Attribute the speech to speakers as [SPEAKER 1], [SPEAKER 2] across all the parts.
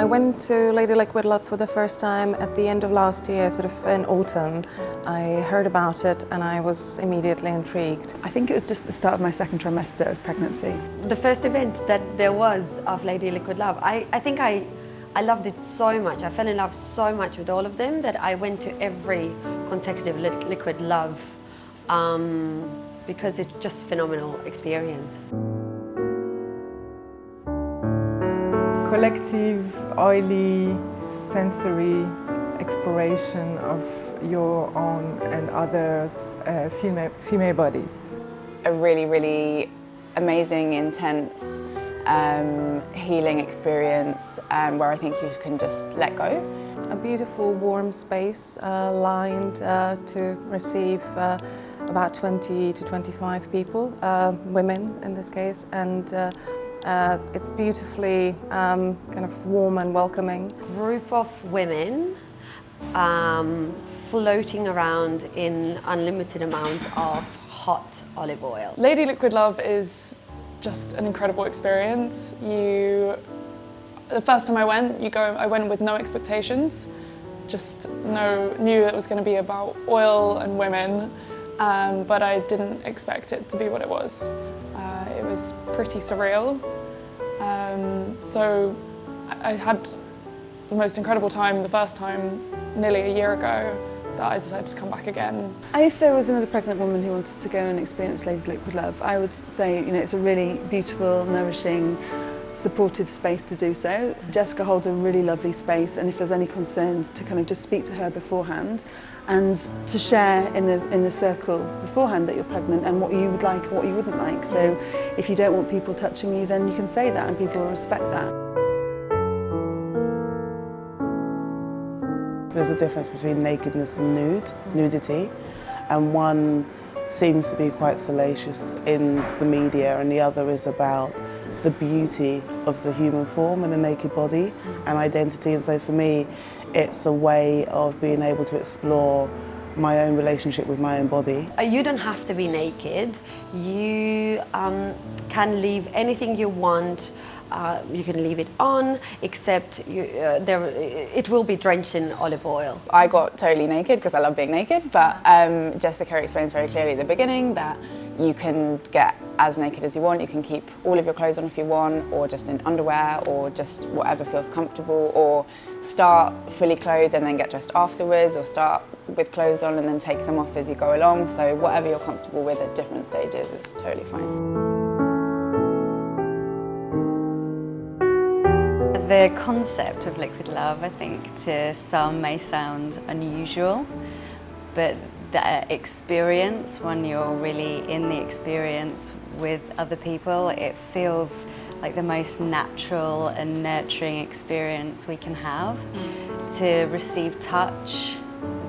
[SPEAKER 1] went to Lady Liquid Love for the first time at the end of last year, sort of in autumn. I heard about it and I was immediately intrigued.
[SPEAKER 2] I think it was just the start of my second trimester of pregnancy.
[SPEAKER 3] The first event that there was of Lady Liquid Love, I think I loved it so much. I fell in love so much with all of them that I went to every consecutive Liquid Love because it's just a phenomenal experience.
[SPEAKER 4] Collective, oily, sensory exploration of your own and others' female bodies.
[SPEAKER 5] A really, really amazing, intense, healing experience where I think you can just let go.
[SPEAKER 1] A beautiful warm space lined to receive about 20 to 25 people, women in this case, and it's beautifully kind of warm and welcoming.
[SPEAKER 3] Group of women floating around in unlimited amounts of hot olive oil.
[SPEAKER 6] Lady Liquid Love is just an incredible experience. The first time I went with no expectations, just knew it was going to be about oil and women, but I didn't expect it to be what it was. It was pretty surreal. So I had the most incredible time the first time nearly a year ago that I decided to come back again.
[SPEAKER 2] If there was another pregnant woman who wanted to go and experience Lady Liquid Love, I would say, it's a really beautiful, nourishing, supportive space to do so. Jessica holds a really lovely space, and if there's any concerns, to kind of just speak to her beforehand and to share in the circle beforehand that you're pregnant and what you would like and what you wouldn't like. So if you don't want people touching you, then you can say that and people will respect that.
[SPEAKER 7] There's a difference between nakedness and nudity, and one seems to be quite salacious in the media and the other is about the beauty of the human form and the naked body and identity. And so for me, it's a way of being able to explore my own relationship with my own body.
[SPEAKER 3] You don't have to be naked. You can leave anything you want. You can leave it on, except it will be drenched in olive oil.
[SPEAKER 5] I got totally naked because I love being naked, but Jessica explains very clearly at the beginning that you can get as naked as you want. You can keep all of your clothes on if you want, or just in underwear, or just whatever feels comfortable, or start fully clothed and then get dressed afterwards, or start with clothes on and then take them off as you go along. So whatever you're comfortable with at different stages is totally fine.
[SPEAKER 8] The concept of Liquid Love, I think, to some may sound unusual, but the experience, when you're really in the experience with other people, it feels like the most natural and nurturing experience we can have. To receive touch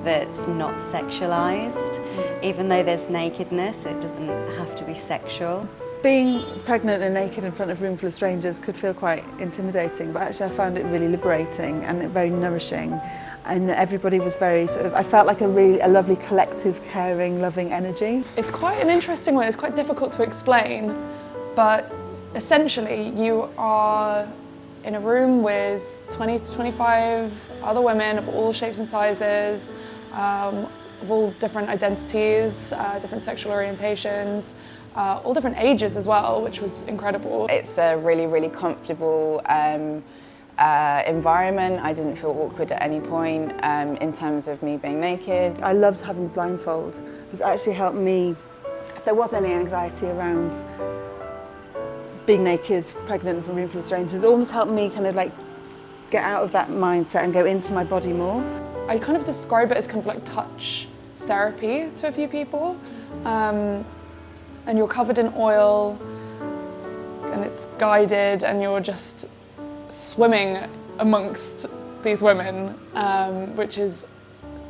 [SPEAKER 8] that's not sexualized, even though there's nakedness, it doesn't have to be sexual.
[SPEAKER 2] Being pregnant and naked in front of a room full of strangers could feel quite intimidating, but actually I found it really liberating and very nourishing. And everybody was very I felt like a lovely collective, caring, loving energy.
[SPEAKER 6] It's quite an interesting one. It's quite difficult to explain, but essentially you are in a room with 20 to 25 other women of all shapes and sizes, of all different identities, different sexual orientations, all different ages as well, which was incredible.
[SPEAKER 5] It's a really, really comfortable environment. I didn't feel awkward at any point in terms of me being naked.
[SPEAKER 2] I loved having the blindfold because it actually helped me, if there was any anxiety around being naked, pregnant in a room full of strangers, it almost helped me kind of like get out of that mindset and go into my body more.
[SPEAKER 6] I kind of describe it as kind of like touch therapy to a few people. And you're covered in oil and it's guided and you're just swimming amongst these women, which is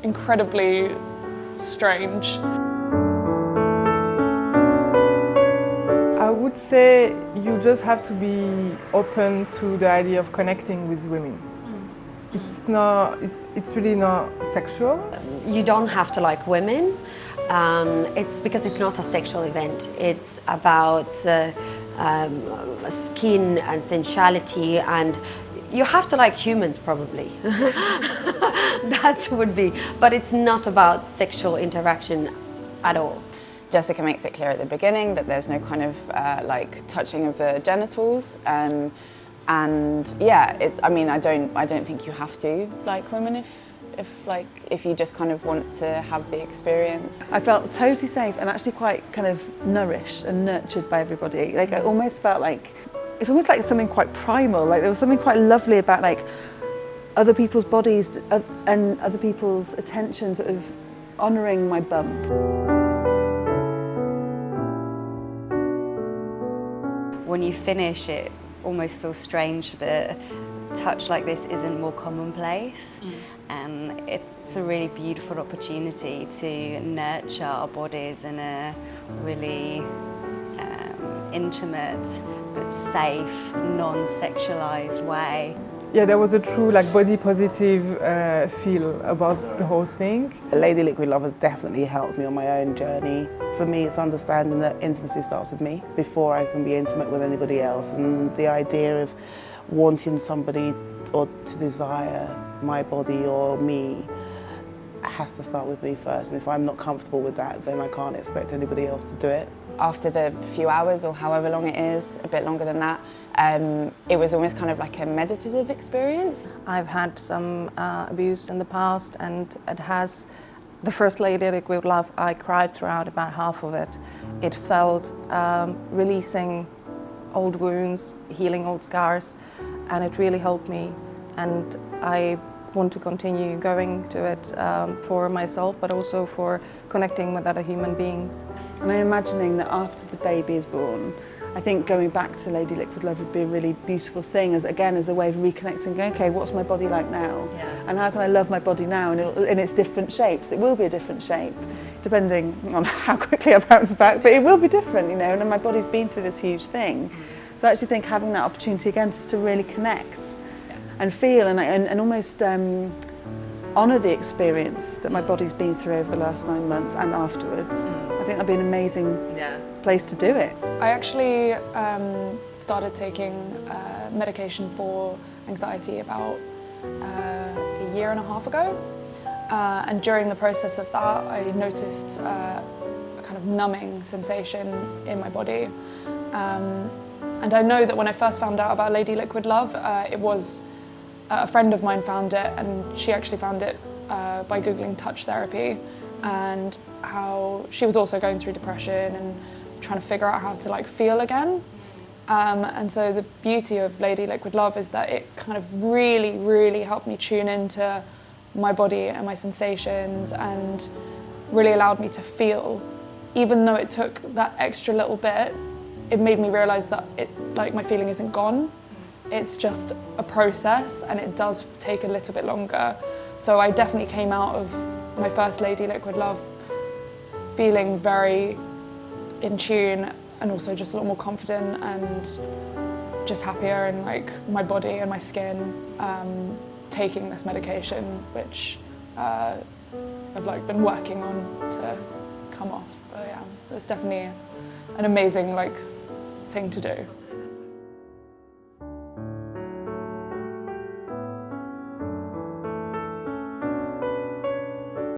[SPEAKER 6] incredibly strange.
[SPEAKER 4] I would say you just have to be open to the idea of connecting with women. It's really not sexual.
[SPEAKER 3] You don't have to like women. It's because it's not a sexual event. It's about skin and sensuality, and You have to like humans, probably. That would be. But it's not about sexual interaction at all.
[SPEAKER 5] Jessica makes it clear at the beginning that there's no kind of like touching of the genitals, and yeah, I mean, I don't think you have to like women if you just kind of want to have the experience.
[SPEAKER 2] I felt totally safe and actually quite kind of nourished and nurtured by everybody. Like I almost felt like it's almost like something quite primal. Like there was something quite lovely about like other people's bodies and other people's attention, sort of honouring my bump.
[SPEAKER 8] When you finish, it almost feels strange that touch like this isn't more commonplace. And it's a really beautiful opportunity to nurture our bodies in a really intimate but safe, non-sexualized way.
[SPEAKER 4] Yeah, there was a true like body positive feel about the whole thing.
[SPEAKER 7] Lady Liquid Love has definitely helped me on my own journey. For me, it's understanding that intimacy starts with me before I can be intimate with anybody else, and the idea of wanting somebody or to desire my body or me has to start with me first, and if I'm not comfortable with that, then I can't expect anybody else to do it.
[SPEAKER 5] After the few hours or however long it is, a bit longer than that, it was almost kind of like a meditative experience.
[SPEAKER 1] I've had some abuse in the past, and it has, the first Lady Liquid Love, I cried throughout about half of it. It felt releasing old wounds, healing old scars, and it really helped me. And I want to continue going to it for myself, but also for connecting with other human beings.
[SPEAKER 2] And I'm imagining that after the baby is born, I think going back to Lady Liquid Love would be a really beautiful thing, as a way of reconnecting, going, okay, what's my body like now?
[SPEAKER 1] Yeah.
[SPEAKER 2] And how can I love my body now in its different shapes? It will be a different shape, depending on how quickly I bounce back, but it will be different, you know, and my body's been through this huge thing. So I actually think having that opportunity again just to really connect and feel and almost honour the experience that my body's been through over the last 9 months and afterwards. I think that'd be an amazing place to do it.
[SPEAKER 6] I actually started taking medication for anxiety about a year and a half ago. And during the process of that, I noticed a kind of numbing sensation in my body. And I know that when I first found out about Lady Liquid Love, it was a friend of mine found it, and she actually found it by Googling touch therapy, and how she was also going through depression and trying to figure out how to like feel again. And so the beauty of Lady Liquid Love is that it kind of really, really helped me tune into my body and my sensations, and really allowed me to feel. Even though it took that extra little bit, it made me realise that it's like my feeling isn't gone. It's just a process, and it does take a little bit longer. So I definitely came out of my first Lady Liquid Love feeling very in tune, and also just a lot more confident and just happier in like my body and my skin, taking this medication, which I've like been working on to come off. But yeah, it's definitely an amazing like thing to do.